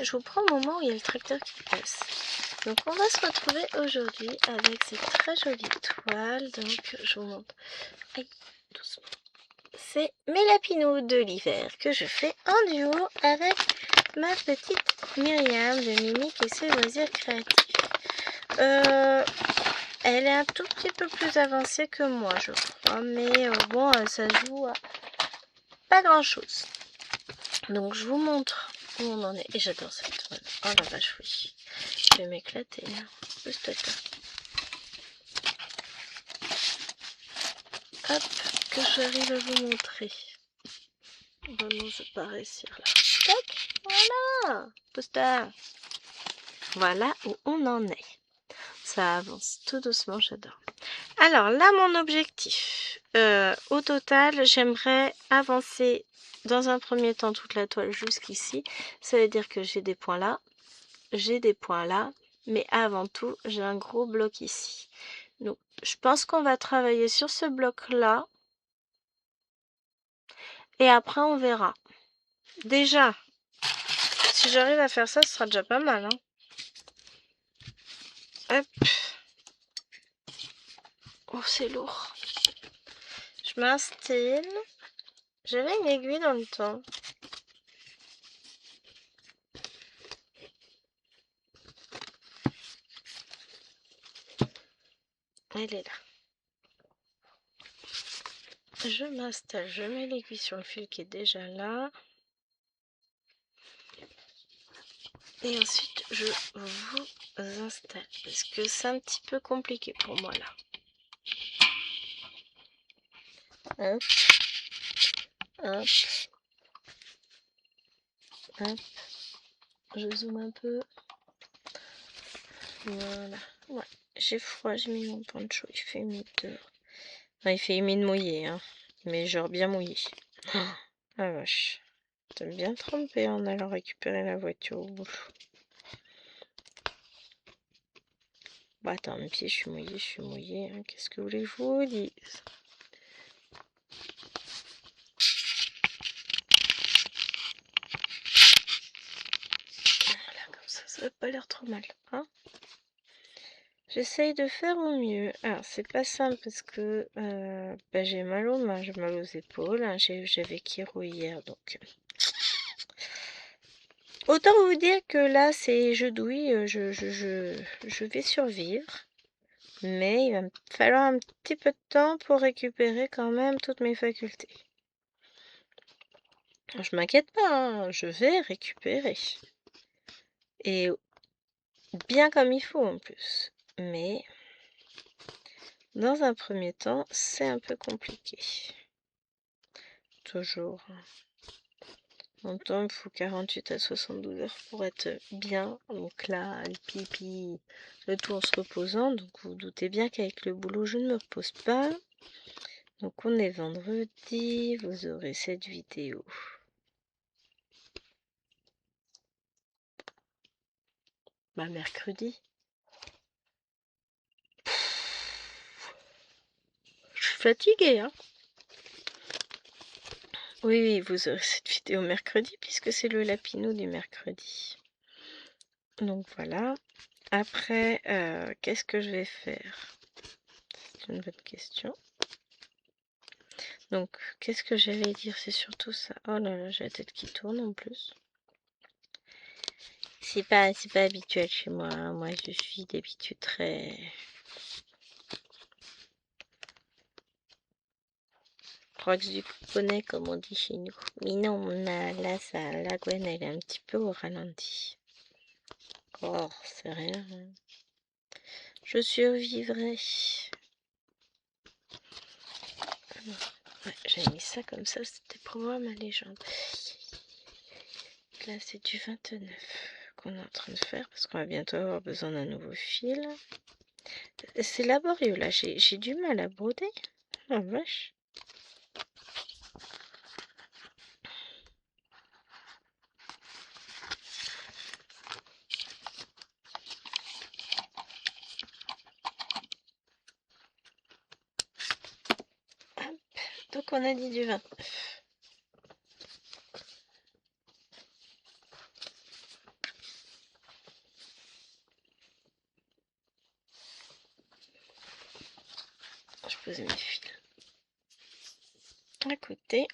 je vous prends au moment où il y a le tracteur qui passe. Donc on va se retrouver aujourd'hui avec cette très jolie toile. Donc je vous montre. Aïe, doucement. C'est mes lapinous de l'hiver que je fais en duo avec ma petite Myriam de Mimique et ses loisirs créatifs. Elle est un tout petit peu plus avancée que moi, je crois, mais bon, ça joue à pas grand chose. Donc je vous montre où on en est. Et j'adore cette toile. Oh la vache, oui. Je vais m'éclater. Juste là. Hop, que j'arrive à vous montrer. Bon, non, je vais pas réussir là. Tac, voilà. Poster. Voilà où on en est. Ça avance tout doucement, j'adore. Alors là, mon objectif. Au total, j'aimerais avancer dans un premier temps toute la toile jusqu'ici. Ça veut dire que j'ai des points là. J'ai des points là. Mais avant tout, j'ai un gros bloc ici. Donc, je pense qu'on va travailler sur ce bloc-là. Et après, on verra. Déjà, si j'arrive à faire ça, ce sera déjà pas mal. Hein. Hop. Oh, c'est lourd. Je m'installe. J'avais une aiguille dans le temps. Elle est là. Je m'installe, je mets l'aiguille sur le fil qui est déjà là. Et ensuite, je vous installe. Parce que c'est un petit peu compliqué pour moi là. Hop. Hop. Hop. Je zoome un peu. Voilà. Ouais. J'ai froid, j'ai mis mon poncho. Il fait humide dehors. Enfin, il fait humide mouillé, hein. Mais genre bien mouillé. Ah la vache. T'aimes bien tremper en allant récupérer la voiture au boulot. Bah attends, mes pieds, je suis mouillée. Hein. Qu'est-ce que vous voulez que je vous dise? Voilà, comme ça n'a pas l'air trop mal. Hein, j'essaye de faire au mieux. Alors, c'est pas simple parce que bah, j'ai mal aux mains, j'ai mal aux épaules. Hein. J'avais chiro hier, donc... Autant vous dire que là, c'est je douille, je vais survivre. Mais il va me falloir un petit peu de temps pour récupérer quand même toutes mes facultés. Je m'inquiète pas, hein, je vais récupérer. Et bien comme il faut en plus. Mais dans un premier temps, c'est un peu compliqué. Toujours. En temps, il faut 48 à 72 heures pour être bien. Donc là, le pipi, le tout en se reposant. Donc vous, vous doutez bien qu'avec le boulot, je ne me repose pas. Donc on est vendredi, vous aurez cette vidéo. Bah mercredi. Je suis fatiguée, hein. Oui, oui, vous aurez cette vidéo mercredi puisque c'est le lapinou du mercredi. Donc voilà. Après, qu'est-ce que je vais faire? C'est une bonne question. Donc, qu'est-ce que j'allais dire? C'est surtout ça. Oh là là, j'ai la tête qui tourne en plus. C'est pas habituel chez moi. Hein. Moi, je suis d'habitude très... proche du poney, comme on dit chez nous. Mais non, là, ça, la Gwen, elle est un petit peu au ralenti. Oh, c'est rien. Hein. Je survivrai. Ouais, j'ai mis ça comme ça, c'était pour moi ma légende. Là, c'est du 29 qu'on est en train de faire parce qu'on va bientôt avoir besoin d'un nouveau fil. C'est laborieux là, j'ai du mal à broder. Oh vache. Hop. Donc on a dit du 29. pose mes fils à côté.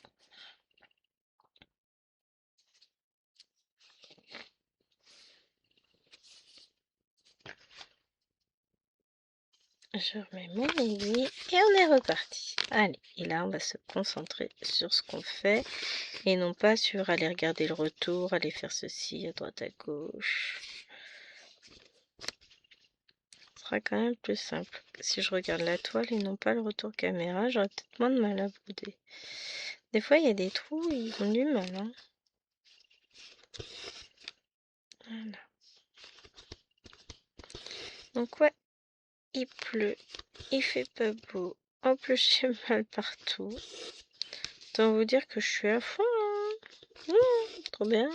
Je remets mon aiguille et on est reparti. Allez, et là on va se concentrer sur ce qu'on fait et non pas sur aller regarder le retour, aller faire ceci à droite à gauche. Ce sera quand même plus simple. Si je regarde la toile et non pas le retour caméra, j'aurai peut-être moins de mal à bouder. Des fois il y a des trous, ils ont du mal. Hein. Voilà. Donc ouais, il pleut, il fait pas beau. En plus j'ai mal partout. Autant vous dire que je suis à fond. Hein. Trop bien.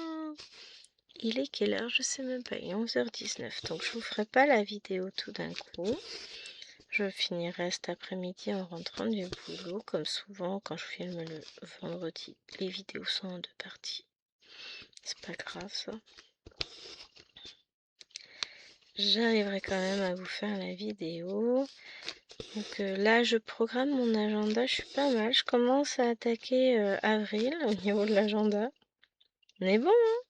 Il est quelle heure? Je sais même pas. Il est 11h19. Donc je vous ferai pas la vidéo tout d'un coup. Je finirai cet après-midi en rentrant du boulot. Comme souvent quand je filme le vendredi. Les vidéos sont en 2 parties. C'est pas grave ça. J'arriverai quand même à vous faire la vidéo. Donc là je programme mon agenda. Je suis pas mal. Je commence à attaquer avril au niveau de l'agenda. On est bon, hein?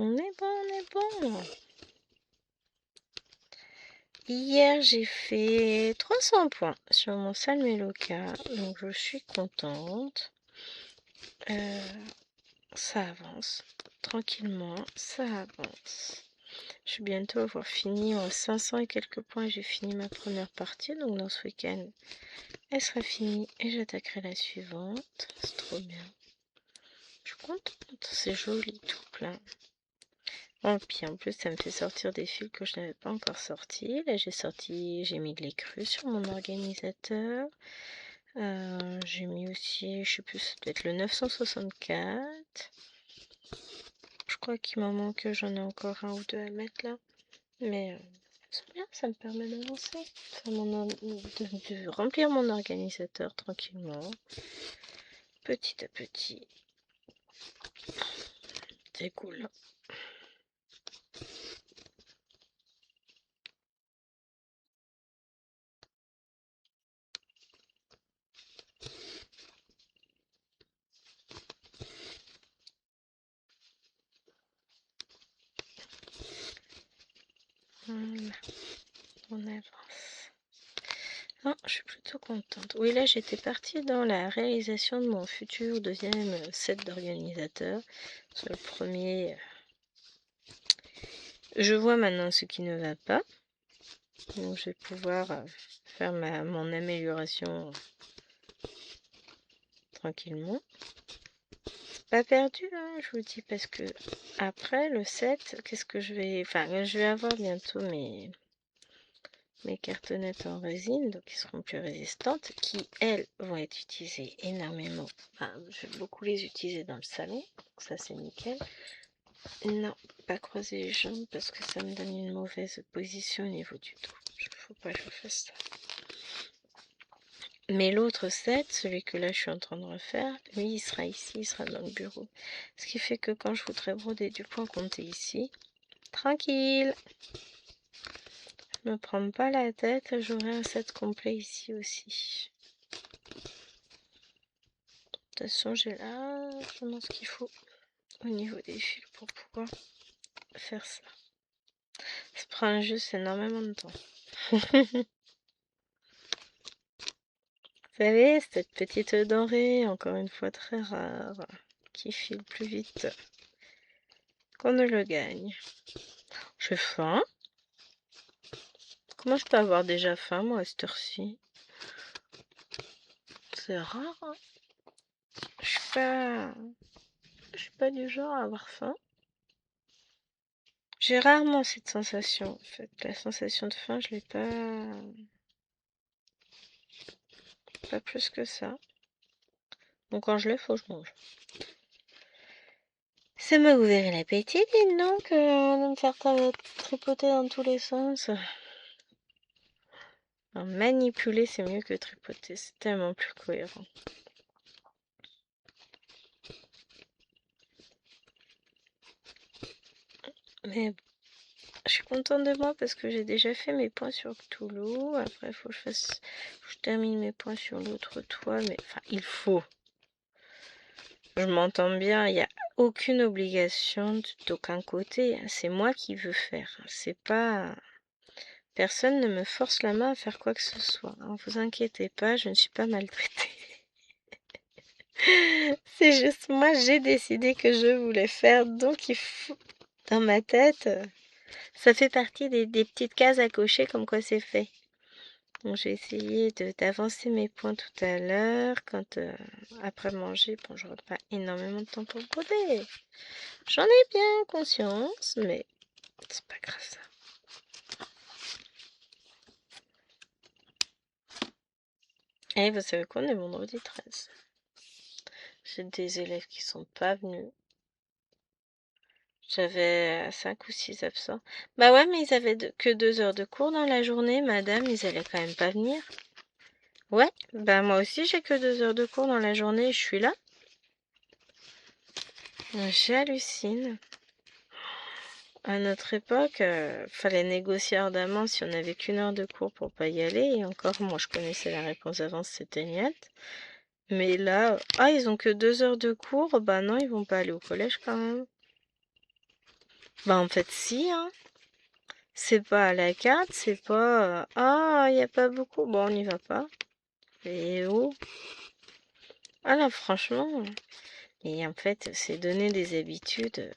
On est bon, on est bon. Hier, j'ai fait 300 points sur mon Salmeloka, donc je suis contente. Ça avance tranquillement, ça avance. Je vais bientôt avoir fini en 500 et quelques points. J'ai fini ma première partie, donc dans ce week-end, elle sera finie et j'attaquerai la suivante. C'est trop bien. Je suis contente, c'est joli tout plein. Oh, puis en plus, ça me fait sortir des fils que je n'avais pas encore sortis. Là, j'ai mis de l'écru sur mon organisateur. J'ai mis aussi, je sais plus, ça doit être le 964. Je crois qu'il m'en manque, j'en ai encore un ou deux à mettre là. Mais c'est bien, ça me permet d'avancer. De remplir mon organisateur tranquillement. Petit à petit. C'est cool. Voilà, on avance. Non, je suis plutôt contente. Oui, là, j'étais partie dans la réalisation de mon futur deuxième set d'organisateur. Sur le premier, je vois maintenant ce qui ne va pas. Donc, je vais pouvoir faire mon amélioration tranquillement. Pas perdu, hein, je vous dis, parce que après le set, qu'est-ce que je vais... Enfin, je vais avoir bientôt mes cartonnettes en résine, donc qui seront plus résistantes, qui elles vont être utilisées énormément. Enfin, je vais beaucoup les utiliser dans le salon, donc ça c'est nickel. Non, pas croiser les jambes parce que ça me donne une mauvaise position au niveau du dos. Il ne faut pas que je fasse ça. Mais l'autre set, celui que là je suis en train de refaire, lui il sera ici, il sera dans le bureau. Ce qui fait que quand je voudrais broder du point compté ici, tranquille, me prends pas la tête, j'aurai un set complet ici aussi. De toute façon, j'ai largement ce qu'il faut au niveau des fils pour pouvoir faire ça. Ça prend juste énormément de temps. Vous savez, cette petite denrée, encore une fois très rare, qui file plus vite qu'on ne le gagne. J'ai faim. Comment je peux avoir déjà faim, moi, à cette heure-ci? C'est rare, hein. Je suis pas du genre à avoir faim. J'ai rarement cette sensation, en fait. La sensation de faim, je l'ai pas plus que ça. Donc quand je l'ai, faut que je mange. Ça m'a ouvert l'appétit, dites donc, de me faire tripoter dans tous les sens. Alors, manipuler, c'est mieux que tripoter, c'est tellement plus cohérent. Mais je suis contente de moi parce que j'ai déjà fait mes points sur Cthulhu. Après, il faut que je termine mes points sur l'autre toit, mais enfin, il faut. Je m'entends bien, il n'y a aucune obligation d'aucun côté. C'est moi qui veux faire. C'est pas. Personne ne me force la main à faire quoi que ce soit. Ne vous inquiétez pas, je ne suis pas maltraitée. C'est juste moi, j'ai décidé que je voulais faire, donc il faut. Dans ma tête, ça fait partie des petites cases à cocher comme quoi c'est fait. Donc j'ai essayé d'avancer mes points tout à l'heure. Quand après manger, bon, j'aurai pas énormément de temps pour broder. J'en ai bien conscience, mais c'est pas grave ça. Et vous savez quoi, on est vendredi 13. J'ai des élèves qui sont pas venus. J'avais 5 ou 6 absents. Bah ouais, mais ils avaient que 2 heures de cours dans la journée, madame, ils allaient quand même pas venir. Ouais, bah moi aussi j'ai que 2 heures de cours dans la journée et je suis là. J'hallucine. À notre époque, fallait négocier ardemment si on n'avait qu'une heure de cours pour pas y aller. Et encore, moi je connaissais la réponse avant, c'était niet. Mais là, ah, ils ont que 2 heures de cours, bah non, ils vont pas aller au collège quand même. Bah en fait, si, hein. C'est pas à la carte, c'est pas ah, il y a pas beaucoup, bon, on n'y va pas. Et oh, ah là, franchement. Et en fait, c'est donner des habitudes.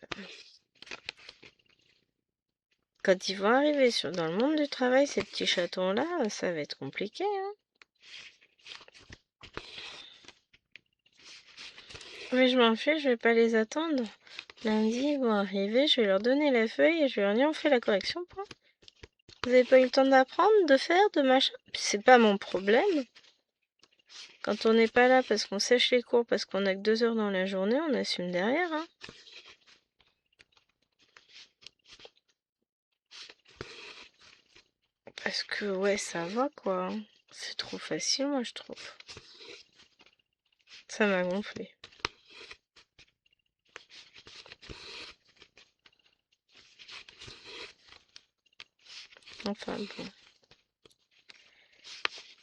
Quand ils vont arriver dans le monde du travail, ces petits chatons-là, ça va être compliqué, hein. Mais je m'en fiche, je vais pas les attendre. Lundi, ils vont arriver, je vais leur donner la feuille et je vais leur dire on fait la correction, point. Vous avez pas eu le temps d'apprendre, de faire, de machin? C'est pas mon problème. Quand on n'est pas là parce qu'on sèche les cours, parce qu'on a que 2 heures dans la journée, on assume derrière, hein. Parce que, ouais, ça va, quoi. C'est trop facile, moi, je trouve. Ça m'a gonflé. Enfin, bon.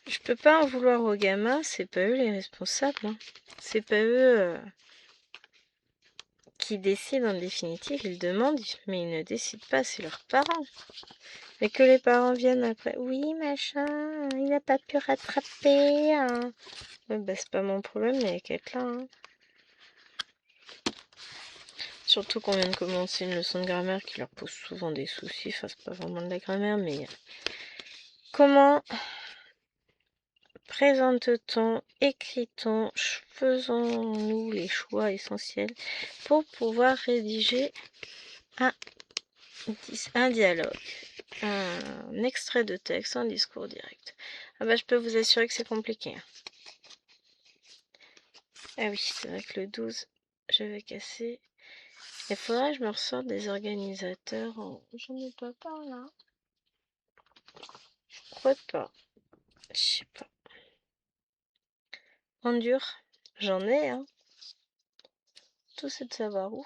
Je peux pas en vouloir aux gamins, c'est pas eux les responsables, hein. C'est pas eux qui décident en définitive, ils demandent, mais ils ne décident pas, c'est leurs parents. Et que les parents viennent après, oui, machin, il a pas pu rattraper, hein. Ouais, bah, c'est pas mon problème, il y a qu'à être là, hein. Surtout qu'on vient de commencer une leçon de grammaire qui leur pose souvent des soucis, enfin c'est pas vraiment de la grammaire, mais comment présente-t-on, écrit-on, faisons-nous les choix essentiels pour pouvoir rédiger un dialogue, un extrait de texte, un discours direct. Ah bah je peux vous assurer que c'est compliqué, hein. Ah oui, c'est vrai que le 12, je vais casser. Il faudrait que je me ressorte des organisateurs. J'en ai pas par là. Je crois pas. Je sais pas. En dur, j'en ai, hein. Tout c'est de savoir où.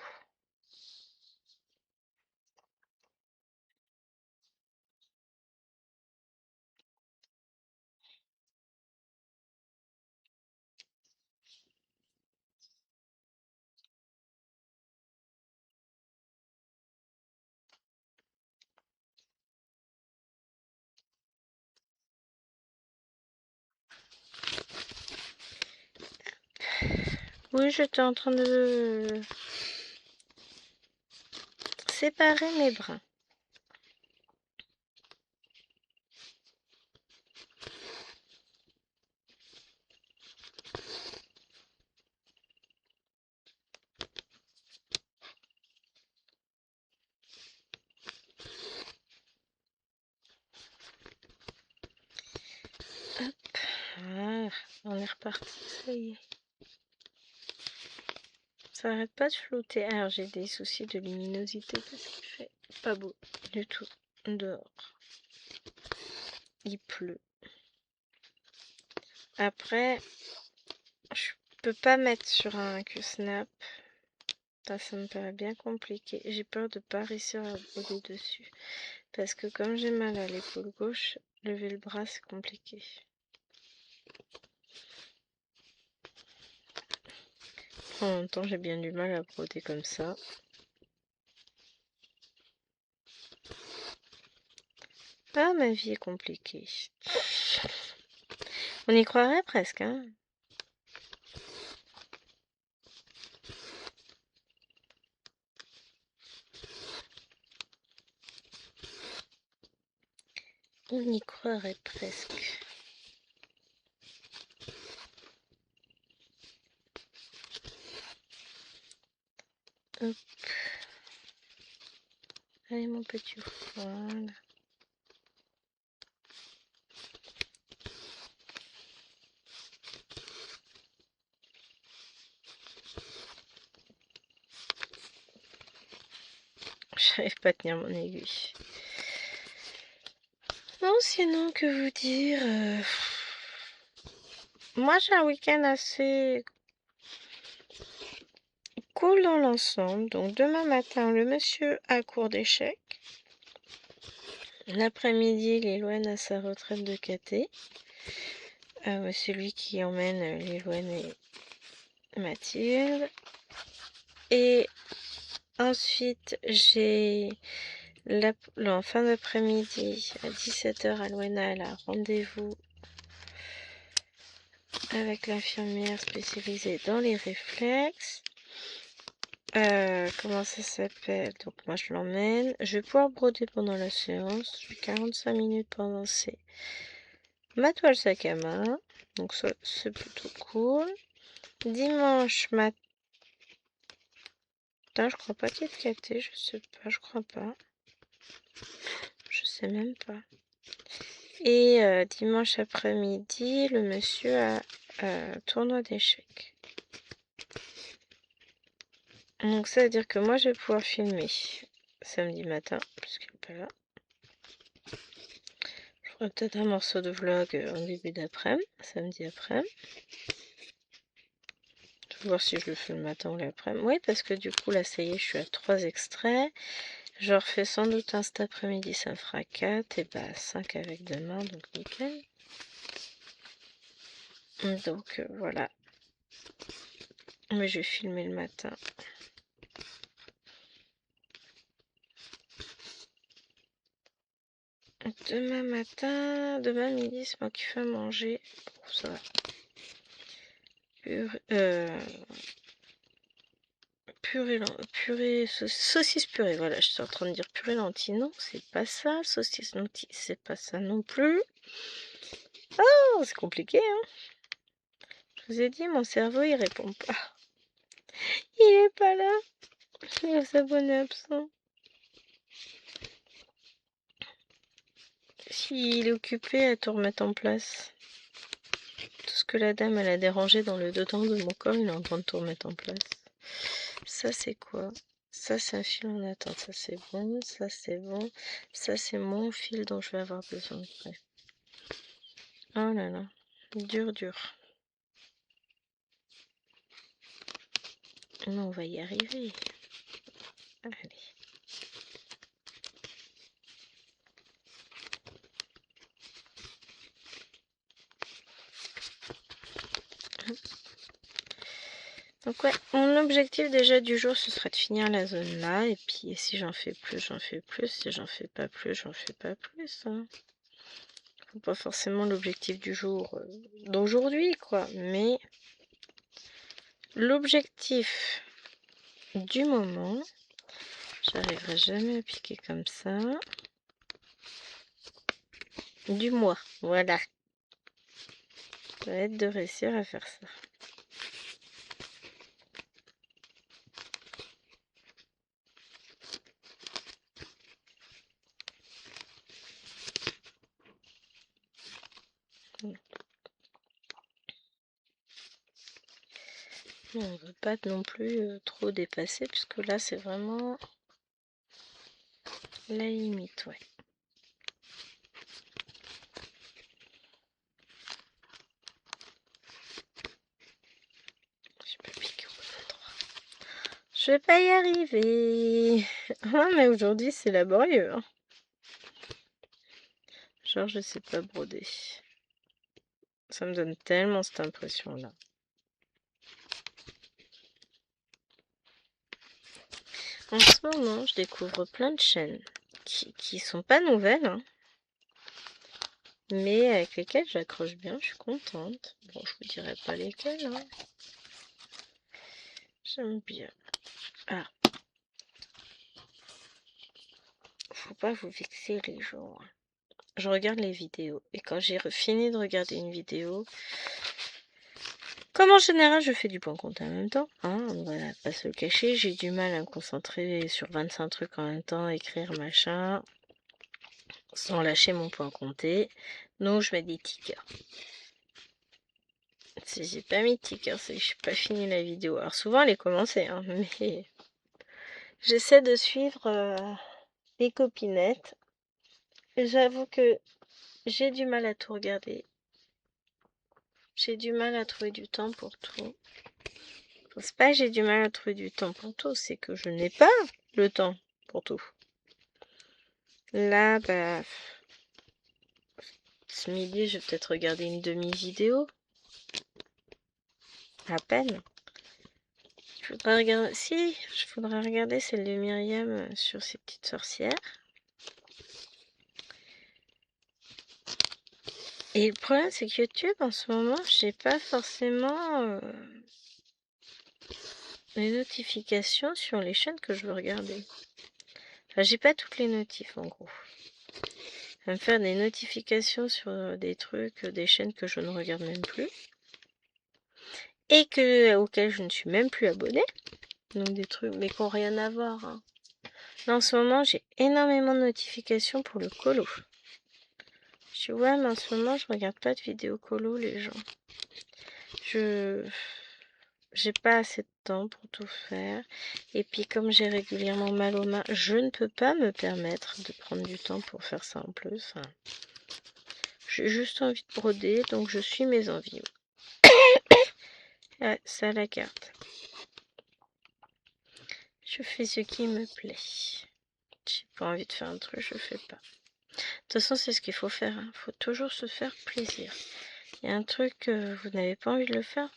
Oui, j'étais en train de séparer mes brins. Hop, voilà, on est reparti, ça y est. Ça arrête pas de flouter. Alors j'ai des soucis de luminosité parce qu'il fait pas beau du tout dehors. Il pleut. Après, je peux pas mettre sur un QSnap. Ça me paraît bien compliqué. J'ai peur de pas réussir à broder dessus. Parce que comme j'ai mal à l'épaule gauche, lever le bras c'est compliqué. En même temps, j'ai bien du mal à broder comme ça. Ah, ma vie est compliquée. On y croirait presque, hein. On y croirait presque. Hop. Allez, mon petit. Voilà. J'arrive pas à tenir mon aiguille. Non, sinon, que vous dire moi, j'ai un week-end assez cool dans l'ensemble. Donc, demain matin, le monsieur a cours d'échecs. L'après-midi, Lilouane a sa retraite de caté. C'est lui qui emmène Lilouane et Mathilde. Et ensuite, j'ai en fin d'après-midi, à 17h, Alwena, elle a rendez-vous avec l'infirmière spécialisée dans les réflexes. Comment ça s'appelle? Donc moi je l'emmène. Je vais pouvoir broder pendant la séance. J'ai 45 minutes pendant ma toile sac à main. Donc ça c'est plutôt cool. Dimanche matin, je crois pas qu'il y ait de caté, je sais pas, je crois pas. Je sais même pas. Et dimanche après-midi, le monsieur a tournoi d'échecs. Donc ça veut dire que moi je vais pouvoir filmer samedi matin, puisqu'il n'est pas là. Je ferai peut-être un morceau de vlog en début d'après-midi, samedi après-midi. Je vais voir si je le fais le matin ou l'après-midi. Oui, parce que du coup là ça y est, je suis à 3 extraits. Je refais sans doute un cet après-midi, ça me fera 4 et bah 5 avec demain, donc nickel. Donc voilà. Mais je vais filmer le matin. Demain matin, demain midi, c'est moi qui fais manger. Bon, ça va. Purée, saucisse purée, voilà, je suis en train de dire purée lentilles, non, c'est pas ça, saucisse lentilles, c'est pas ça non plus. Oh, c'est compliqué, hein. Je vous ai dit, mon cerveau, il répond pas. Il est pas là. Il va s'abonner absent. S'il est occupé à tout remettre en place. Tout ce que la dame, elle a dérangé dans le dedans de mon corps, il est en train de tout remettre en place. Ça, c'est quoi? Ça, c'est un fil en attente. Ça, c'est bon. Ça, c'est bon. Ça, c'est mon fil dont je vais avoir besoin après. Oh là là. Dur, dur. Mais on va y arriver. Allez. Donc ouais, mon objectif déjà du jour, ce sera de finir la zone là. Et puis si j'en fais plus, j'en fais plus. Si j'en fais pas plus, j'en fais pas plus. Hein. Pas forcément l'objectif du jour d'aujourd'hui, quoi. Mais l'objectif du moment, j'arriverai jamais à piquer comme ça. Du mois, voilà. Ça va être de réussir à faire ça. On ne veut pas non plus trop dépasser, puisque là c'est vraiment la limite, ouais. J'ai pas piqué au bon endroit. Je vais pas y arriver. Ah, mais aujourd'hui c'est laborieux. Hein. Genre je sais pas broder. Ça me donne tellement cette impression là. En ce moment, je découvre plein de chaînes qui sont pas nouvelles, hein, mais avec lesquelles j'accroche bien, je suis contente. Bon, je vous dirai pas lesquelles, hein. J'aime bien. Ah, faut pas vous vexer les gens, hein. Je regarde les vidéos, et quand j'ai fini de regarder une vidéo, comme en général je fais du point compte en même temps, hein, on va pas se le cacher, j'ai du mal à me concentrer sur 25 trucs en même temps, écrire machin, sans lâcher mon point compté, donc je mets des tickers. Si j'ai pas mis de tickers, c'est que j'ai pas fini la vidéo. Alors souvent elle est commencée, hein, mais j'essaie de suivre les copinettes. J'avoue que j'ai du mal à tout regarder. J'ai du mal à trouver du temps pour tout. C'est pas que j'ai du mal à trouver du temps pour tout, c'est que je n'ai pas le temps pour tout. Là, bah, ce midi, je vais peut-être regarder une demi-vidéo. À peine. Je voudrais regarder... Si, je voudrais regarder celle de Myriam sur ses petites sorcières. Et le problème, c'est que YouTube, en ce moment, j'ai pas forcément les notifications sur les chaînes que je veux regarder. Enfin, j'ai pas toutes les notifs, en gros. Ça va me faire des notifications sur des trucs, des chaînes que je ne regarde même plus. Et auxquelles je ne suis même plus abonnée. Donc des trucs, mais qui n'ont rien à voir, hein. Là, en ce moment, j'ai énormément de notifications pour le colo. Je vois, mais en ce moment, je regarde pas de vidéos colo, les gens. J'ai pas assez de temps pour tout faire. Et puis, comme j'ai régulièrement mal aux mains, je ne peux pas me permettre de prendre du temps pour faire ça en plus. Enfin, j'ai juste envie de broder, donc je suis mes envies. Ouais, ça la carte. Je fais ce qui me plaît. J'ai pas envie de faire un truc, je fais pas. De toute façon, c'est ce qu'il faut faire, hein. Faut toujours se faire plaisir. Il y a un truc que vous n'avez pas envie de le faire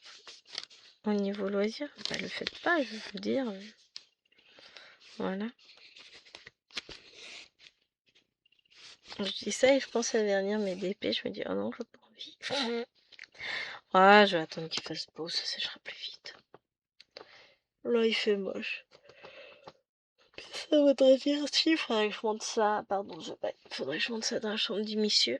au niveau loisir, bah le faites pas, je veux vous dire. Voilà. Je dis ça et je pense à verdir mes DP, je me dis oh non, j'ai pas envie. Ah, je vais attendre qu'il fasse beau, ça séchera plus vite. Là, il fait moche. Ça voudrait dire si, il faudrait que je monte ça. Pardon, faudrait que je monte ça dans la chambre du monsieur.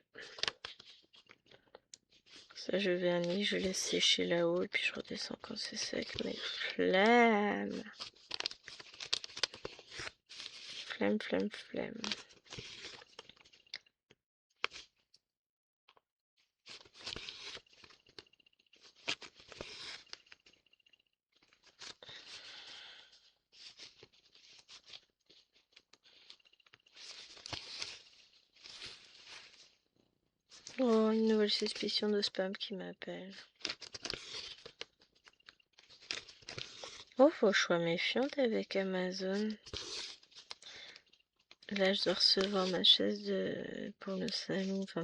Ça, je vernis, je laisse sécher là-haut et puis je redescends quand c'est sec. Mais flemme. Flemme, flemme, flemme. Oh, une nouvelle suspicion de spam qui m'appelle. Oh, faut que je sois méfiante avec Amazon. Là, je dois recevoir ma chaise pour le salon, enfin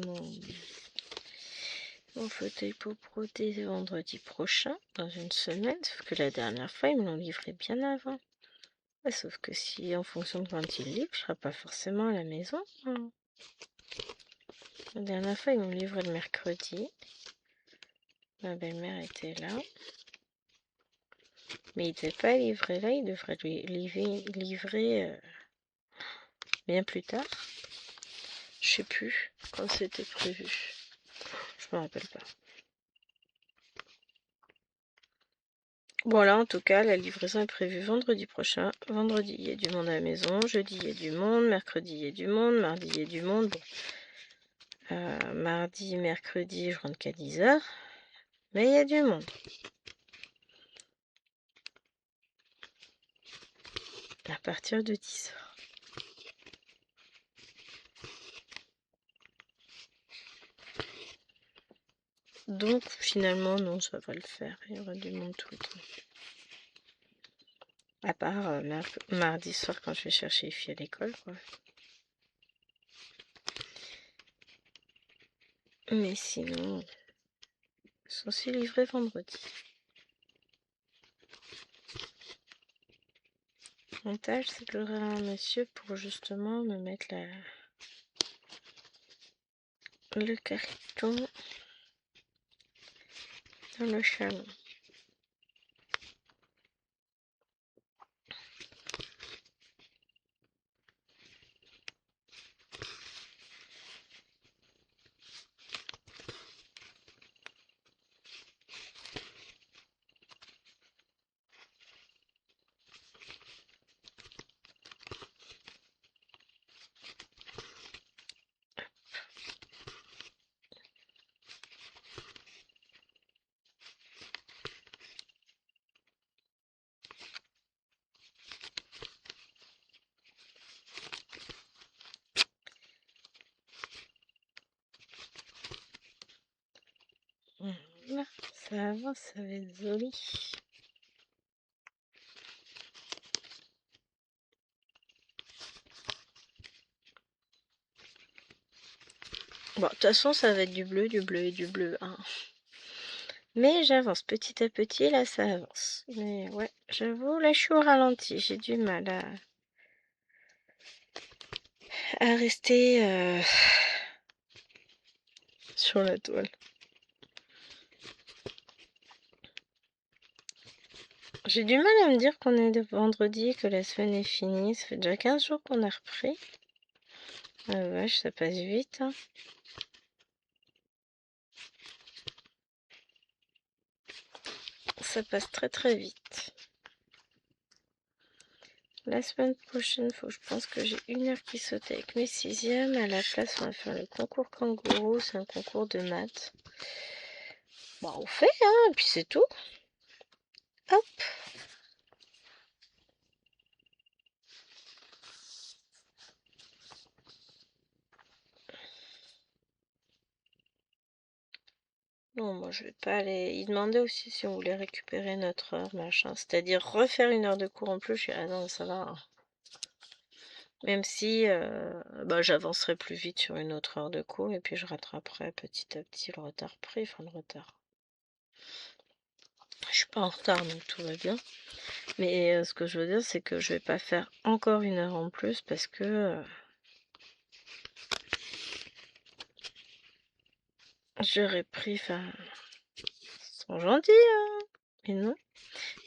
mon fauteuil pour broder vendredi prochain, dans une semaine. Sauf que la dernière fois, ils me l'ont livré bien avant. Ouais, sauf que si, en fonction de quand ils livrent, je serai pas forcément à la maison, hein. La dernière fois, ils m'ont livré le mercredi. Ma belle-mère était là. Mais il n'était pas livré là, il devrait lui livrer bien plus tard. Je sais plus quand c'était prévu. Je me rappelle pas. Voilà, en tout cas, la livraison est prévue vendredi prochain. Vendredi, il y a du monde à la maison. Jeudi, il y a du monde. Mercredi, il y a du monde. Mardi, il y a du monde. Bon. Mardi, mercredi, je rentre qu'à 10h. Mais il y a du monde. À partir de 10h. Donc, finalement, non, ça va le faire. Il y aura du monde tout le temps. À part mardi soir quand je vais chercher les filles à l'école, quoi. Mais sinon, ils sont censés livrer vendredi. Montage, c'est que j'aurai un monsieur pour justement me mettre le carton dans le chaland. Voilà, ça avance, ça va être joli. Bon, de toute façon, ça va être du bleu et du bleu, hein. Mais j'avance petit à petit, là, ça avance. Mais ouais, j'avoue, là, je suis au ralenti. J'ai du mal à rester sur la toile. J'ai du mal à me dire qu'on est vendredi et que la semaine est finie. Ça fait déjà 15 jours qu'on a repris. Ah vache, ça passe vite, hein. Ça passe très très vite. La semaine prochaine, je pense que j'ai 1 heure qui saute avec mes 6e. À la place, on va faire le concours kangourou. C'est un concours de maths. Bon, on fait, hein, et puis c'est tout. Hop. Non, moi je vais pas aller. Il demandait aussi si on voulait récupérer notre heure, machin. C'est-à-dire refaire 1 heure de cours en plus. Je dis, ah non, ça va, hein. Même si bah, j'avancerai plus vite sur une autre heure de cours et puis je rattraperai petit à petit le retard pris. Enfin, le retard. Je suis pas en retard, donc tout va bien. Mais ce que je veux dire, c'est que je vais pas faire encore 1 heure en plus parce que j'aurais pris. Enfin, ils sont gentils, hein. Mais non.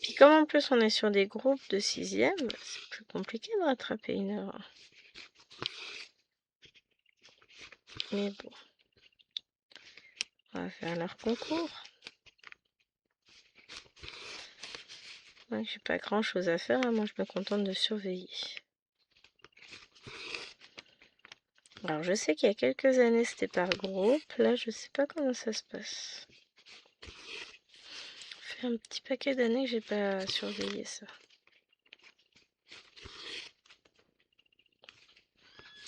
Puis comme en plus on est sur des groupes de 6e, c'est plus compliqué de rattraper 1 heure. Mais bon. On va faire leur concours. Ouais, j'ai pas grand chose à faire, hein. Moi je me contente de surveiller. Alors je sais qu'il y a quelques années c'était par groupe, là je sais pas comment ça se passe. Ça fait un petit paquet d'années que j'ai pas surveillé ça.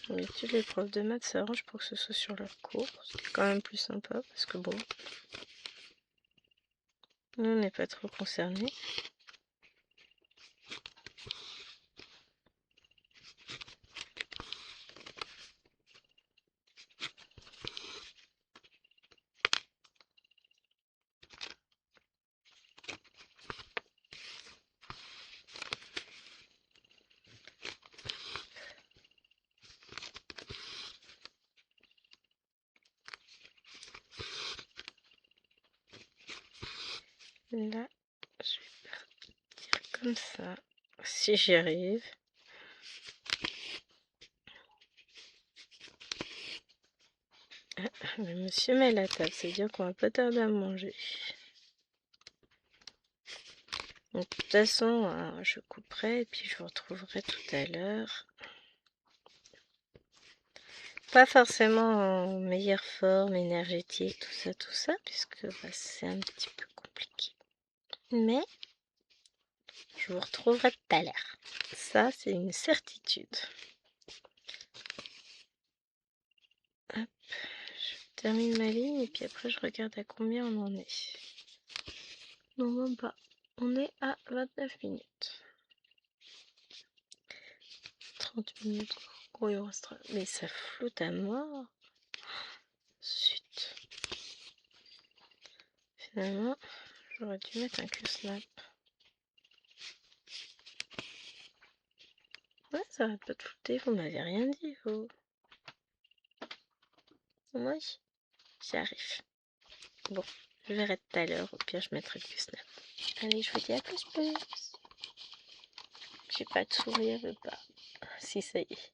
D'habitude les profs de maths s'arrangent pour que ce soit sur leur cours, c'est quand même plus sympa parce que bon, nous on n'est pas trop concernés. Là, je vais partir comme ça, si j'y arrive. Le monsieur met la table, c'est à dire qu'on va pas tarder à manger. Donc, de toute façon, je couperai et puis je vous retrouverai tout à l'heure. Pas forcément en meilleure forme énergétique, tout ça, puisque bah, c'est un petit peu compliqué. Mais je vous retrouverai tout à l'heure. Ça, c'est une certitude. Hop, je termine ma ligne et puis après je regarde à combien on en est. Non, même pas. On est à 29 minutes. 30 minutes. Oh, il restera. Mais ça floute à mort. Zut. Finalement, j'aurais dû mettre un Q-snap. Ouais, ça arrête pas de flouter, vous m'avez rien dit, vous. Oui, j'arrive. Bon, je verrai tout à l'heure, au pire je mettrai le snap. Allez, je vous dis à plus. J'ai pas de sourire, mais pas. Si, ça y est.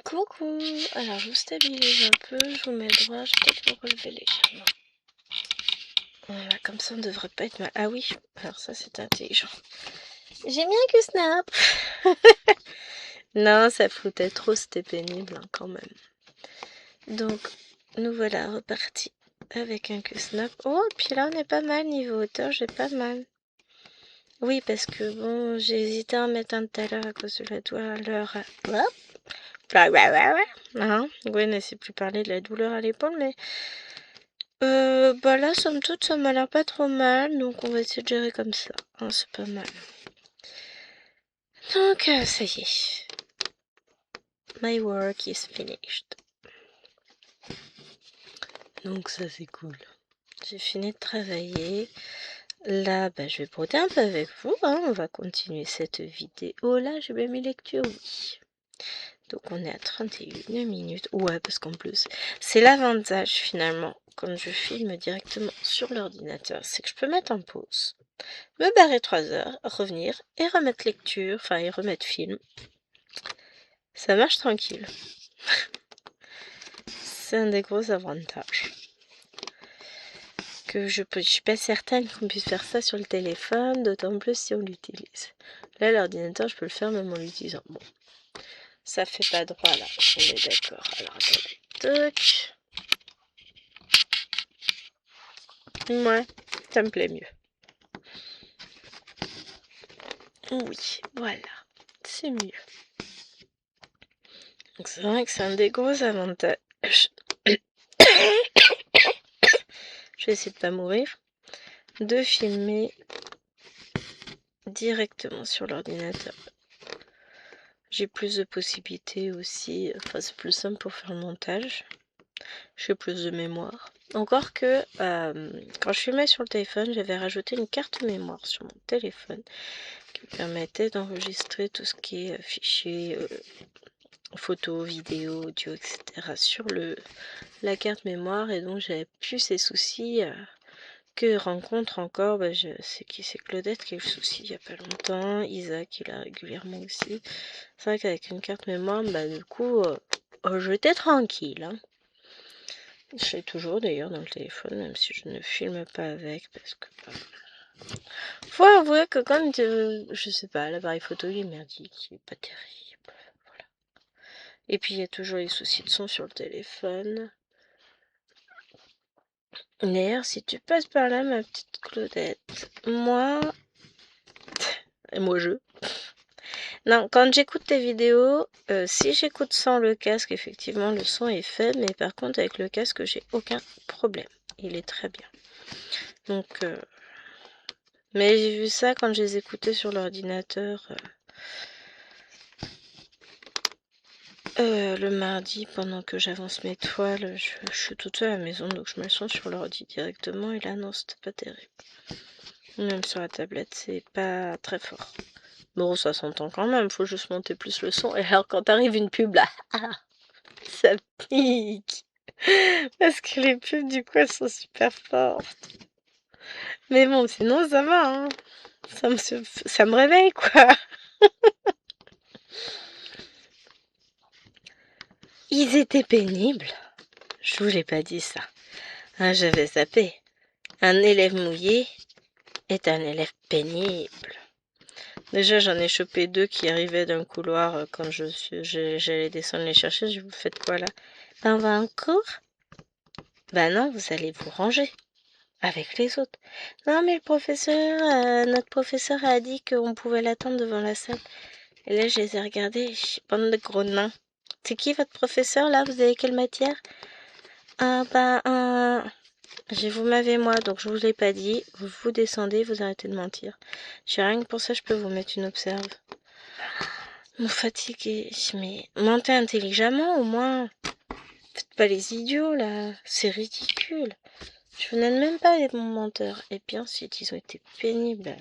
Coucou. Alors, je vous stabilise un peu, je vous mets droit, je vais peut-être vous relever légèrement. Voilà, comme ça on devrait pas être mal. Ah oui, alors ça c'est intelligent. J'ai mis un Q-snap. Non, ça floutait trop, c'était pénible hein, quand même. Donc, nous voilà repartis avec un Q-snap. Oh, puis là on est pas mal, niveau hauteur, j'ai pas mal. Oui, parce que bon, j'ai hésité à en mettre un tout à l'heure à cause de la douleur. Hein, Gwen ne sait plus parler de la douleur à l'épaule, mais bah là, somme toute, ça m'a l'air pas trop mal, donc on va essayer de gérer comme ça. Hein, c'est pas mal. Donc, ça y est. My work is finished. Donc ça, c'est cool. J'ai fini de travailler. Là, bah, je vais broder un peu avec vous. Hein. On va continuer cette vidéo. Là, j'ai bien mis lecture, oui. Donc, on est à 31 minutes. Ouais, parce qu'en plus, c'est l'avantage, finalement, quand je filme directement sur l'ordinateur. C'est que je peux mettre en pause, me barrer 3 heures, revenir et remettre lecture, enfin, et remettre film. Ça marche tranquille. C'est un des gros avantages. Que je suis pas certaine qu'on puisse faire ça sur le téléphone, d'autant plus si on l'utilise. Là, l'ordinateur, je peux le faire même en l'utilisant. Bon, ça fait pas droit là, on est d'accord. Alors, attendez. Toc. Ouais, ça me plaît mieux. Oui, voilà, c'est mieux. Donc, c'est vrai que c'est un des gros avantages. Je vais essayer de pas mourir. De filmer directement sur l'ordinateur. J'ai plus de possibilités aussi. Enfin, c'est plus simple pour faire le montage. J'ai plus de mémoire. Encore que quand je filmais sur le téléphone, j'avais rajouté une carte mémoire sur mon téléphone qui me permettait d'enregistrer tout ce qui est fichiers, photos, vidéos, audio, etc. sur la carte mémoire. Et donc j'avais plus ces soucis que rencontre encore. C'est Claudette qui a eu le souci il n'y a pas longtemps. Isaac, il a régulièrement aussi. C'est vrai qu'avec une carte mémoire, du coup, j'étais tranquille. Hein. Je l'ai toujours d'ailleurs dans le téléphone, même si je ne filme pas avec, parce que faut avouer que quand je sais pas, l'appareil photo il est merdique, il est pas terrible. Voilà. Et puis il y a toujours les soucis de son sur le téléphone. D'ailleurs, si tu passes par là, ma petite Claudette, moi je. Non, quand j'écoute tes vidéos, si j'écoute sans le casque, effectivement le son est faible, mais par contre avec le casque j'ai aucun problème. Il est très bien. Donc mais j'ai vu ça quand je les écoutais sur l'ordinateur le mardi pendant que j'avance mes toiles. Je suis toute seule à la maison donc je me le sens sur l'ordi directement et là non c'était pas terrible. Même sur la tablette c'est pas très fort. Bon ça s'entend quand même, faut juste monter plus le son et alors quand arrive une pub là, ça pique. Parce que les pubs du coup elles sont super fortes. Mais bon sinon ça va hein. Ça me réveille quoi. Ils étaient pénibles. Je vous l'ai pas dit ça. Ah, j'avais zappé. Un élève mouillé est un élève pénible. Déjà, j'en ai chopé 2 qui arrivaient d'un couloir quand j'allais descendre les chercher. Je vous faites quoi là? On va en cours? Ben non, vous allez vous ranger avec les autres. Non, mais notre professeur a dit qu'on pouvait l'attendre devant la salle. Et là, je les ai regardés, bande de gros nains. C'est qui votre professeur là? Vous avez quelle matière? Vous m'avez moi, donc je vous l'ai pas dit. Vous descendez, vous arrêtez de mentir. J'ai rien que pour ça, je peux vous mettre une observe. Vous fatiguez, mais mentez intelligemment au moins. Faites pas les idiots là, c'est ridicule. Je venais même pas avec mon menteur. Et puis ensuite, ils ont été pénibles.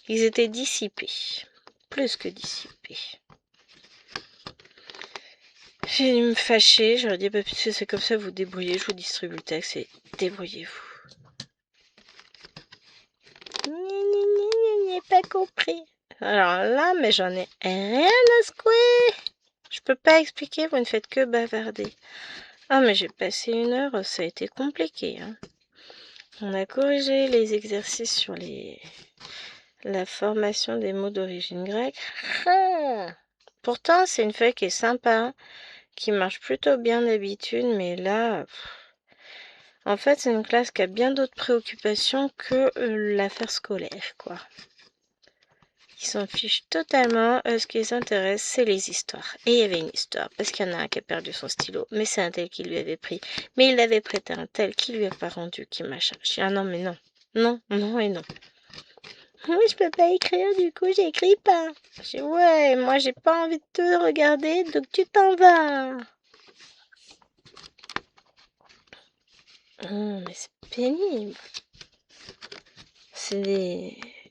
Ils étaient dissipés. plus que dissipé. J'ai dû me fâcher, j'aurais dit bah puisque c'est comme ça, vous débrouillez, je vous distribue le texte et débrouillez-vous. J'ai pas compris. Alors là, mais j'en ai rien à secouer. Je peux pas expliquer, vous ne faites que bavarder. Ah mais j'ai passé 1 heure, ça a été compliqué. Hein. On a corrigé les exercices sur la formation des mots d'origine grecque. Pourtant, c'est une feuille qui est sympa, qui marche plutôt bien d'habitude, mais là, en fait, c'est une classe qui a bien d'autres préoccupations que l'affaire scolaire, quoi. Ils s'en fichent totalement. Ce qui les intéresse, c'est les histoires. Et il y avait une histoire, parce qu'il y en a un qui a perdu son stylo, mais c'est un tel qui lui avait pris. Mais il l'avait prêté à un tel qui lui a pas rendu, qui machin. Je dis, ah non, mais non. Non, non et non. Oui, je peux pas écrire, du coup, j'écris pas. Je dis, ouais, moi, j'ai pas envie de te regarder, donc tu t'en vas. Mais c'est pénible.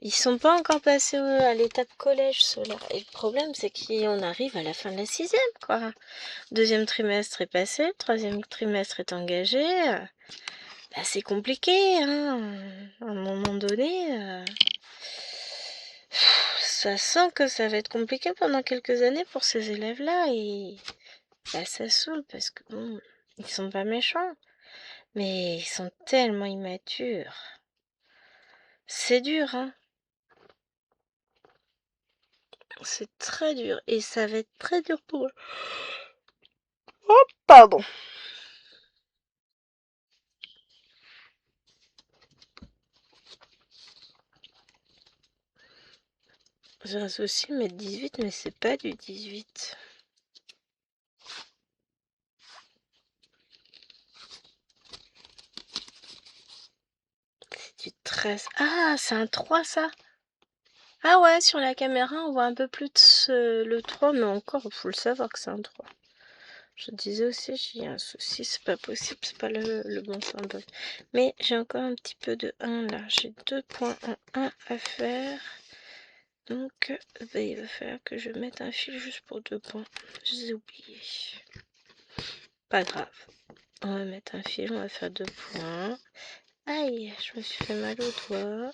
Ils sont pas encore passés à l'étape collège, ceux-là. Et le problème, c'est qu'on arrive à la fin de la 6e, quoi. 2e trimestre est passé, 3e trimestre est engagé. Bah, c'est compliqué, hein. À un moment donné, ça sent que ça va être compliqué pendant quelques années pour ces élèves-là. Et bah, ça saoule parce que, bon, ils sont pas méchants. Mais ils sont tellement immatures. C'est dur, hein. C'est très dur. Et ça va être très dur pour eux. Oh, pardon. J'aurais aussi mettre 18, mais c'est pas du 18. C'est du 13. Ah, c'est un 3, ça. Ah ouais, sur la caméra, on voit un peu plus le 3, mais encore, il faut le savoir que c'est un 3. Je disais aussi, j'ai un souci, c'est pas possible, c'est pas le bon symbole. Mais j'ai encore un petit peu de 1 là. J'ai 2 points en 1 à faire. Donc, bah, il va falloir que je mette un fil juste pour 2 points. Je les ai oubliés. Pas grave. On va mettre un fil, on va faire 2 points. Aïe, je me suis fait mal au doigt.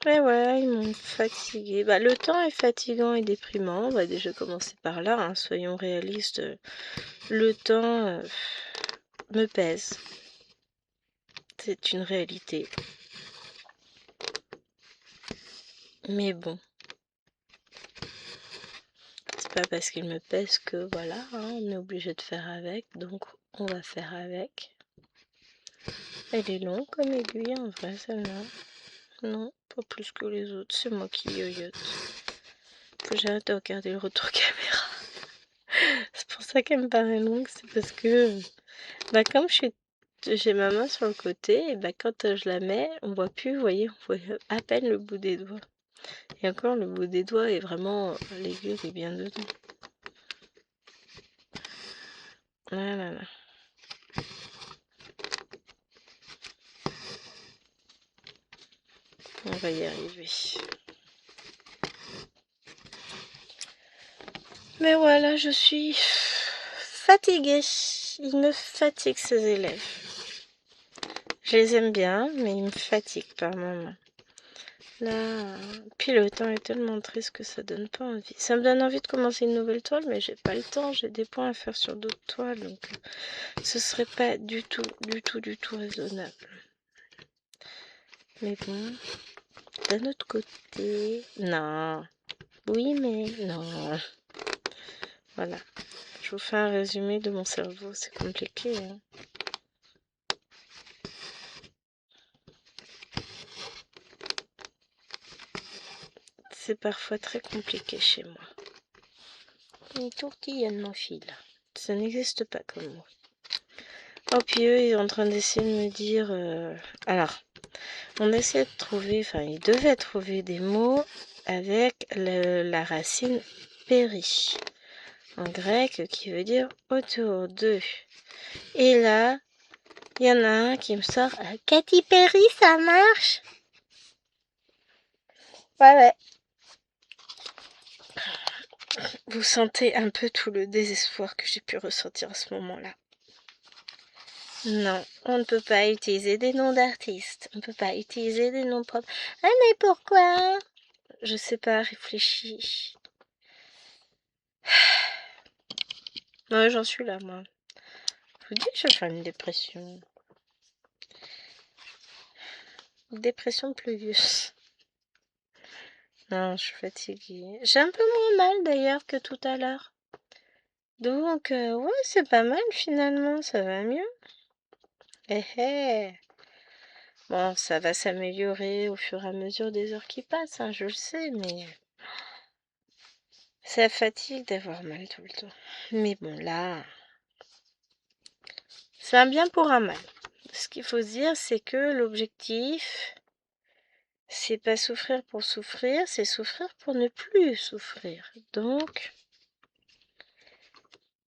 Ouais, ils m'ont fatigué. Bah, le temps est fatigant et déprimant. On va déjà commencer par là, hein. Soyons réalistes. Le temps me pèse. C'est une réalité. Mais bon. C'est pas parce qu'il me pèse que voilà, hein, on est obligé de faire avec. Donc on va faire avec. Elle est longue comme aiguille en vrai, celle-là. Non, pas plus que les autres. C'est moi qui yoyote. Faut que j'arrête de regarder le retour caméra. C'est pour ça qu'elle me paraît longue. C'est parce que, bah, comme j'ai ma main sur le côté, et bah, quand je la mets, on voit plus, vous voyez, on voit à peine le bout des doigts. Et encore, le bout des doigts est vraiment, l'aiguille est bien dedans. Voilà. On va y arriver. Mais voilà, je suis fatiguée. Ils me fatiguent, ces élèves. Je les aime bien, mais ils me fatiguent par moments. Là, puis le temps est tellement triste que ça donne pas envie. Ça me donne envie de commencer une nouvelle toile, mais j'ai pas le temps. J'ai des points à faire sur d'autres toiles, donc ce serait pas du tout raisonnable. Mais bon, d'un autre côté, non. Oui, mais non. Voilà. Je vous fais un résumé de mon cerveau, c'est compliqué, hein. C'est parfois très compliqué chez moi. Une tourtillonne, mon fil. Ça n'existe pas comme moi. Oh, puis eux, ils sont en train d'essayer de me dire... Alors, on essaie de trouver... Enfin, ils devaient trouver des mots avec la racine péri. en grec qui veut dire autour de. Et là, il y en a un qui me sort Katy Perry, ça marche? Ouais. Vous sentez un peu tout le désespoir que j'ai pu ressentir à ce moment-là. Non, on ne peut pas utiliser des noms d'artistes. On ne peut pas utiliser des noms propres. Ah, mais pourquoi? Je sais pas, réfléchis. Non, j'en suis là, moi. Je vous dis que je fais une dépression. Dépression pluvieuse. Non, je suis fatiguée. J'ai un peu moins mal d'ailleurs que tout à l'heure. Donc, ouais, c'est pas mal finalement, ça va mieux. Eh eh. Bon, ça va s'améliorer au fur et à mesure des heures qui passent, hein, je le sais, mais ça fatigue d'avoir mal tout le temps. Mais bon, là, c'est un bien pour un mal. Ce qu'il faut se dire, c'est que l'objectif, c'est pas souffrir pour souffrir, c'est souffrir pour ne plus souffrir. Donc,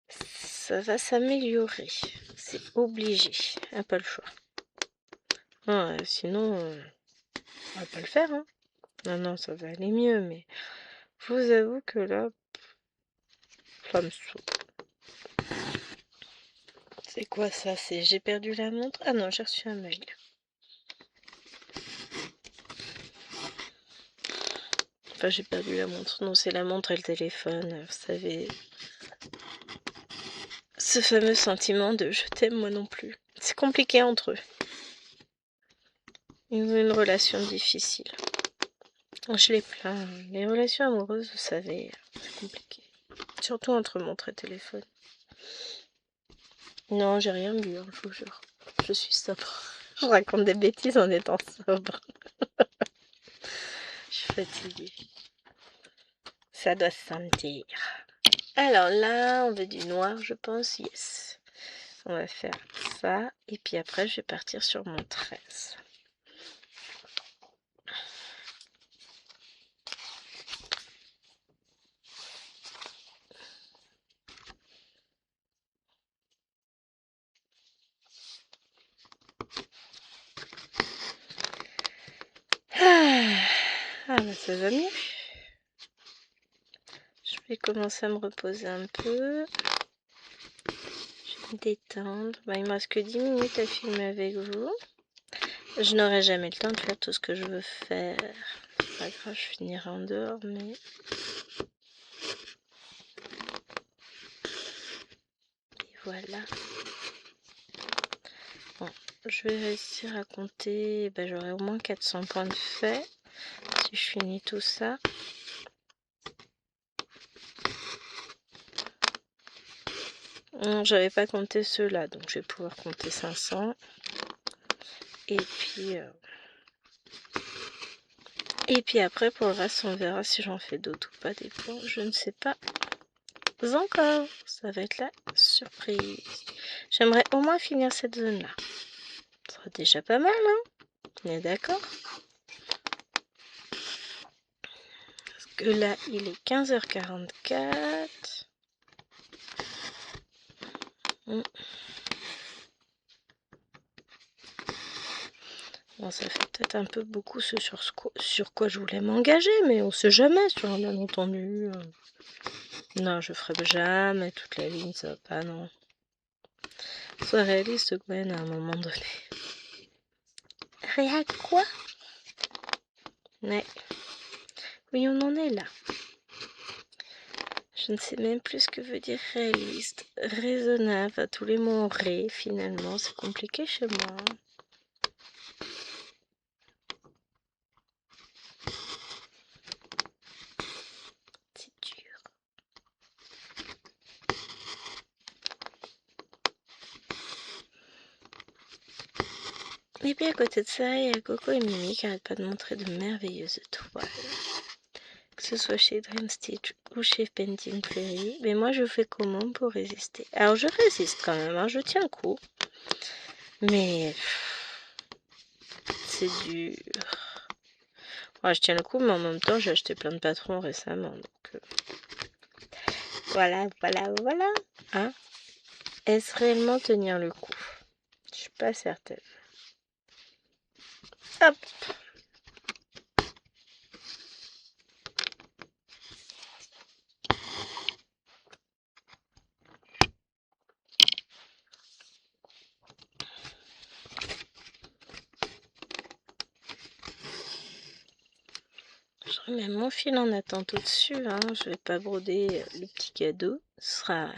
ça va s'améliorer. C'est obligé. Un pas le choix. Ouais, sinon, on va pas le faire. Hein. Non, ça va aller mieux, mais je vous avoue que là, ça me saoule. C'est quoi ça? C'est j'ai perdu la montre? Ah non, j'ai reçu un mail. Enfin, j'ai perdu la montre. Non, c'est la montre et le téléphone. Vous savez, ce fameux sentiment de je t'aime moi non plus. C'est compliqué entre eux. Ils ont une relation difficile. Je les plains. Les relations amoureuses, vous savez, c'est compliqué. Surtout entre montre et téléphone. Non, j'ai rien bu, hein, je vous jure. Je suis sobre. Je raconte des bêtises en étant sobre. Je suis fatiguée. Ça doit se sentir. Alors là, on veut du noir, je pense. Yes. On va faire ça. Et puis après, je vais partir sur mon 13. Ah bah ça va mieux. Je vais commencer à me reposer un peu. Je vais me détendre. Bah, il me reste que 10 minutes à filmer avec vous. Je n'aurai jamais le temps de faire tout ce que je veux faire. C'est pas grave, je finirai en dehors, mais... Et voilà. Bon, je vais réussir à compter... Bah, j'aurai au moins 400 points de fait. Si je finis tout ça. J'avais pas compté ceux-là, donc je vais pouvoir compter 500. Et puis après, pour le reste, on verra si j'en fais d'autres ou pas des points. Je ne sais pas encore. Ça va être la surprise. J'aimerais au moins finir cette zone-là. Ça sera déjà pas mal, hein? On est d'accord? Parce que là, il est 15h44. Bon, ça fait peut-être un peu beaucoup ce sur quoi je voulais m'engager, mais on sait jamais, bien entendu. Non, je ferai jamais toute la ligne, ça va pas, non. Sois réaliste, Gwen, à un moment donné. Réa quoi? Ouais. Oui, on en est là. Je ne sais même plus ce que veut dire réaliste. Raisonnable, tous les mots en ré, finalement, c'est compliqué chez moi. C'est dur. Et puis à côté de ça, il y a Coco et Mimi qui n'arrêtent pas de montrer de merveilleuses toiles. Que ce soit chez Dream Stitch ou chez Painting Fairy. Mais moi, je fais comment pour résister? Alors, je résiste quand même, hein, je tiens le coup. Mais c'est dur. Ouais, je tiens le coup, mais en même temps, j'ai acheté plein de patrons récemment. Donc, Voilà, voilà, voilà. Hein? Est-ce réellement tenir le coup? Je suis pas certaine. Hop. Je remets mon fil en attente au-dessus. Hein. Je vais pas broder le petit cadeau. Ce sera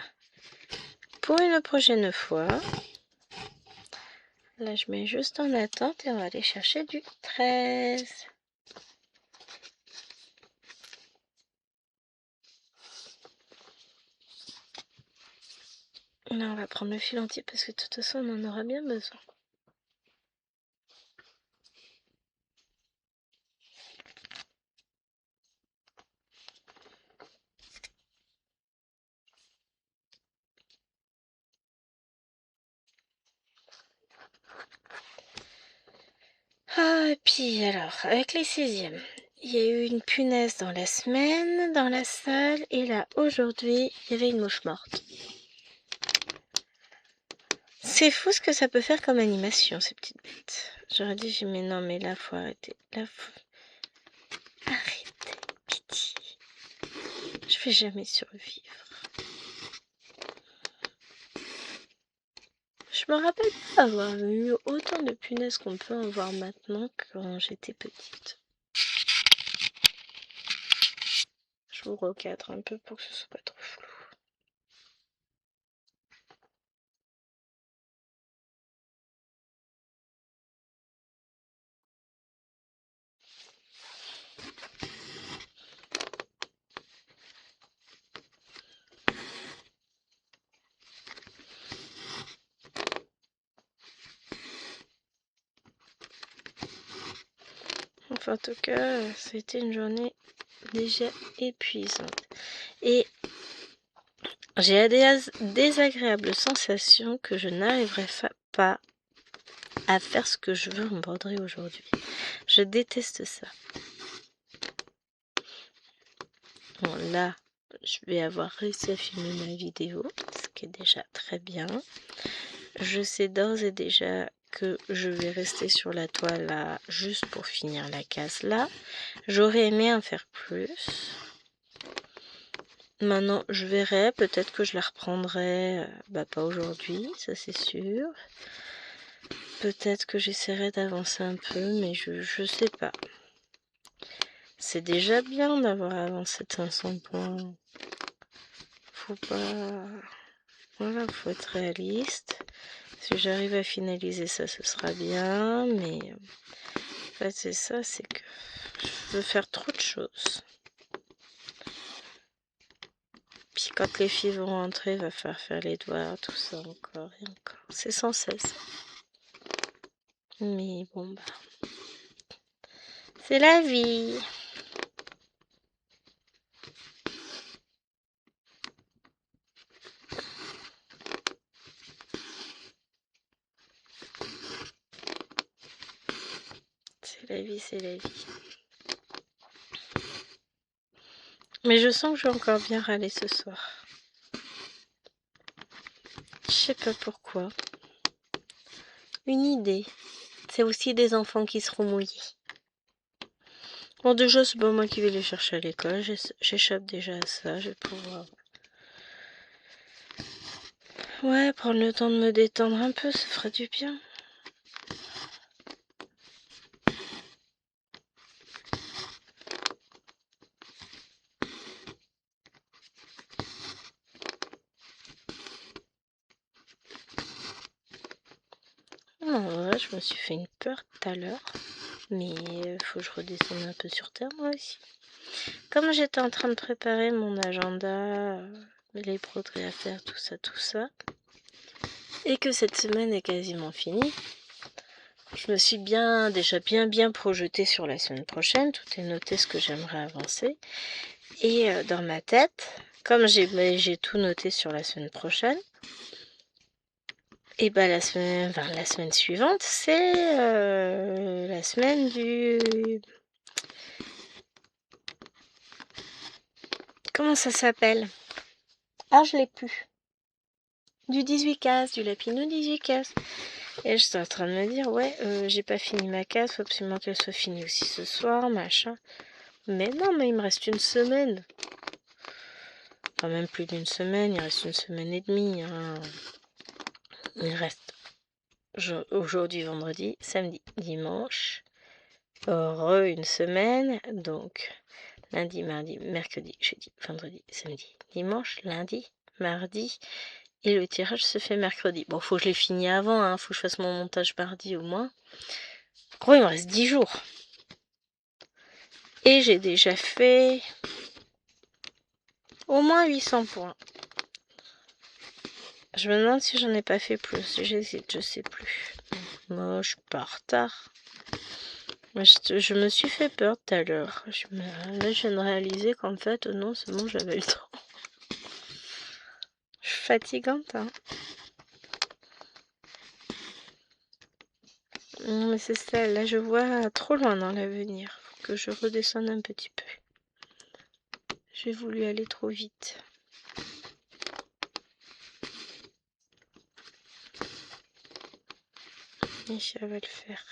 pour une prochaine fois. Là, je mets juste en attente et on va aller chercher du 13. Là, on va prendre le fil entier parce que de toute façon, on en aura bien besoin. Ah, et puis alors, avec les 6e, il y a eu une punaise dans la semaine, dans la salle, et là, aujourd'hui, il y avait une mouche morte. C'est fou ce que ça peut faire comme animation, ces petites bêtes. J'aurais dit, mais non, mais là, faut arrêter. Là, faut... Arrêtez, pitié. Je vais jamais survivre. Je me rappelle pas avoir eu autant de punaises qu'on peut en voir maintenant que quand j'étais petite. Je vous recadre un peu pour que ce soit pas trop flou. Enfin, en tout cas, c'était une journée déjà épuisante. Et j'ai des désagréables sensations que je n'arriverai pas à faire ce que je veux en broderie aujourd'hui. Je déteste ça. Bon, là, je vais avoir réussi à filmer ma vidéo, ce qui est déjà très bien. Je sais d'ores et déjà que je vais rester sur la toile là, juste pour finir la case là. J'aurais aimé en faire plus. Maintenant, je verrai, peut-être que je la reprendrai, pas aujourd'hui, ça c'est sûr. Peut-être que j'essaierai d'avancer un peu, mais je sais pas. C'est déjà bien d'avoir avancé de 500 points. Faut pas... Voilà, faut être réaliste. Si j'arrive à finaliser ça, ce sera bien, mais... En fait, c'est ça, c'est que je veux faire trop de choses. Puis quand les filles vont rentrer, il va falloir faire les devoirs, tout ça encore et encore. C'est sans cesse. Mais bon, bah... C'est la vie. C'est la vie, c'est la vie. Mais je sens que je vais encore bien râler ce soir. Je sais pas pourquoi. Une idée. C'est aussi des enfants qui seront mouillés. Bon, déjà, c'est pas moi qui vais les chercher à l'école. J'échappe déjà à ça. Je vais pouvoir... Ouais, prendre le temps de me détendre un peu, ça fera du bien. Ouais, je me suis fait une peur tout à l'heure. Mais faut que je redescende un peu sur terre, moi aussi. Comme j'étais en train de préparer mon agenda, les broderies à faire, tout ça, et que cette semaine est quasiment finie, je me suis déjà bien projetée sur la semaine prochaine. Tout est noté ce que j'aimerais avancer. Et dans ma tête, comme j'ai tout noté sur la semaine prochaine, et bah la semaine suivante, c'est la semaine du... Comment ça s'appelle? Ah, je l'ai plus. Du 18 cases, du Lapino 18 cases. Et j'étais en train de me dire, ouais, j'ai pas fini ma case, faut absolument qu'elle soit finie aussi ce soir, machin. Mais non, mais il me reste une semaine. Enfin, même plus d'une semaine, il reste une semaine et demie. Hein. Il reste aujourd'hui, vendredi, samedi, dimanche. Une semaine. Donc, lundi, mardi, mercredi, jeudi, vendredi, samedi, dimanche, lundi, mardi. Et le tirage se fait mercredi. Bon, faut que je l'ai fini avant, hein. Faut que je fasse mon montage mardi au moins. Oh, il me reste 10 jours. Et j'ai déjà fait au moins 800 points. Je me demande si j'en ai pas fait plus. J'hésite, je sais plus. Moi, je suis pas en retard. Moi, je me suis fait peur tout à l'heure. Là, je viens de réaliser qu'en fait, non, c'est bon, j'avais le temps. Je suis fatigante, hein. Non, mais c'est ça. Là, je vois trop loin dans l'avenir. Faut que je redescende un petit peu. J'ai voulu aller trop vite. Et ça va le faire.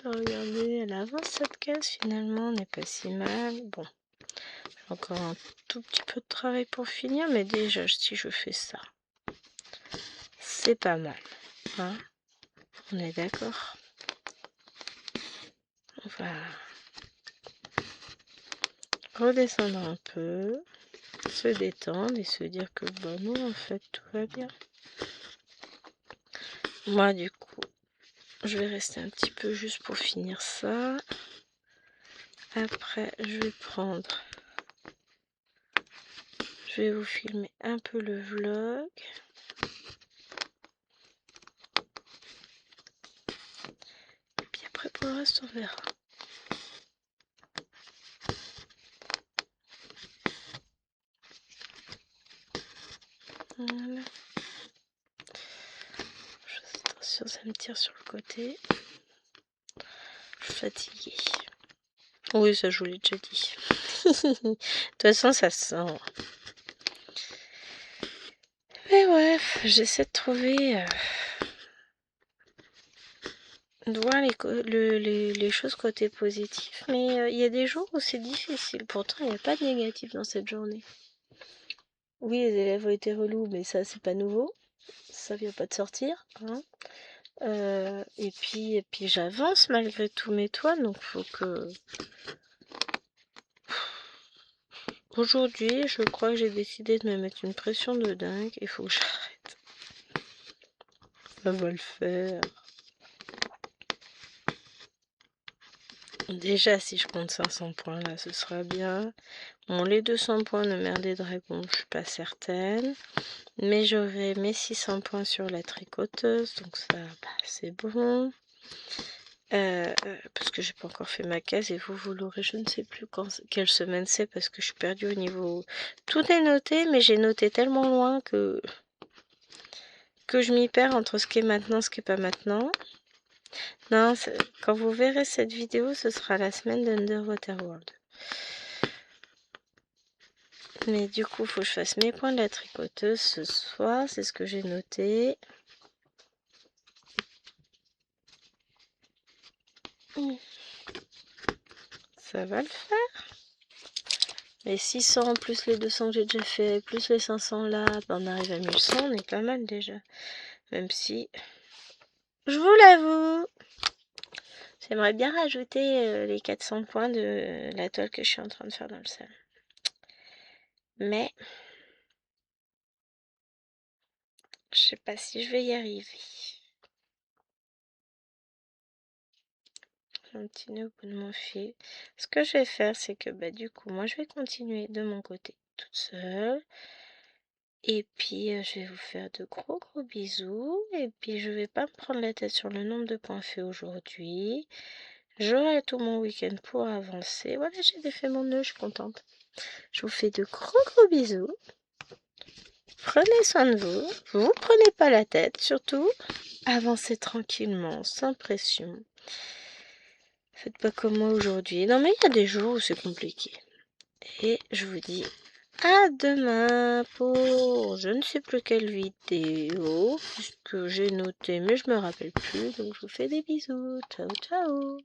Regardez, elle avance cette case finalement, on n'est pas si mal. Bon, j'ai encore un tout petit peu de travail pour finir, mais déjà si je fais ça, c'est pas mal. Hein, on est d'accord? On va redescendre un peu, se détendre et se dire que bon, non, en fait, tout va bien. Moi, du coup, je vais rester un petit peu juste pour finir ça. Après, je vais prendre... Je vais vous filmer un peu le vlog. Et puis après, pour le reste, on verra. Voilà. Attention, ça me tire sur le côté. Je suis fatiguée. Oui, ça je vous l'ai déjà dit. De toute façon, ça se sent. Mais ouais, j'essaie de trouver... de voir les choses côté positif. Mais il y a des jours où c'est difficile. Pourtant, il n'y a pas de négatif dans cette journée. Oui, les élèves ont été relous, mais ça, c'est pas nouveau. Ça vient pas de sortir. Hein. Et puis j'avance malgré tous mes toits, donc faut que... Aujourd'hui, je crois que j'ai décidé de me mettre une pression de dingue. Il faut que j'arrête. Ça va le faire. Déjà, si je compte 500 points là, ce sera bien. Bon, les 200 points de mer des dragons, je suis pas certaine. Mais j'aurai mes 600 points sur la tricoteuse, donc ça, bah, c'est bon. Parce que j'ai pas encore fait ma case et vous l'aurez, je ne sais plus quelle semaine c'est parce que je suis perdue au niveau... Tout est noté, mais j'ai noté tellement loin que je m'y perds entre ce qui est maintenant et ce qui est pas maintenant. Non, quand vous verrez cette vidéo, ce sera la semaine d'Underwater World. Mais du coup, il faut que je fasse mes points de la tricoteuse ce soir, c'est ce que j'ai noté. Ça va le faire. Les 600 plus les 200 que j'ai déjà fait, plus les 500 là, ben on arrive à 1100, on est pas mal déjà. Même si, je vous l'avoue, j'aimerais bien rajouter les 400 points de la toile que je suis en train de faire dans le salon. Mais, je sais pas si je vais y arriver. J'ai un petit nœud au bout de mon fil. Ce que je vais faire, c'est que bah du coup, moi je vais continuer de mon côté toute seule. Et puis, je vais vous faire de gros bisous. Et puis, je vais pas me prendre la tête sur le nombre de points faits aujourd'hui. J'aurai tout mon week-end pour avancer. Voilà, j'ai défait mon nœud, je suis contente. Je vous fais de gros bisous. Prenez soin de vous. Vous prenez pas la tête, surtout. Avancez tranquillement, sans pression. Faites pas comme moi aujourd'hui. Non mais il y a des jours où c'est compliqué. Et je vous dis à demain pour je ne sais plus quelle vidéo, puisque j'ai noté mais je me rappelle plus. Donc je vous fais des bisous. Ciao ciao.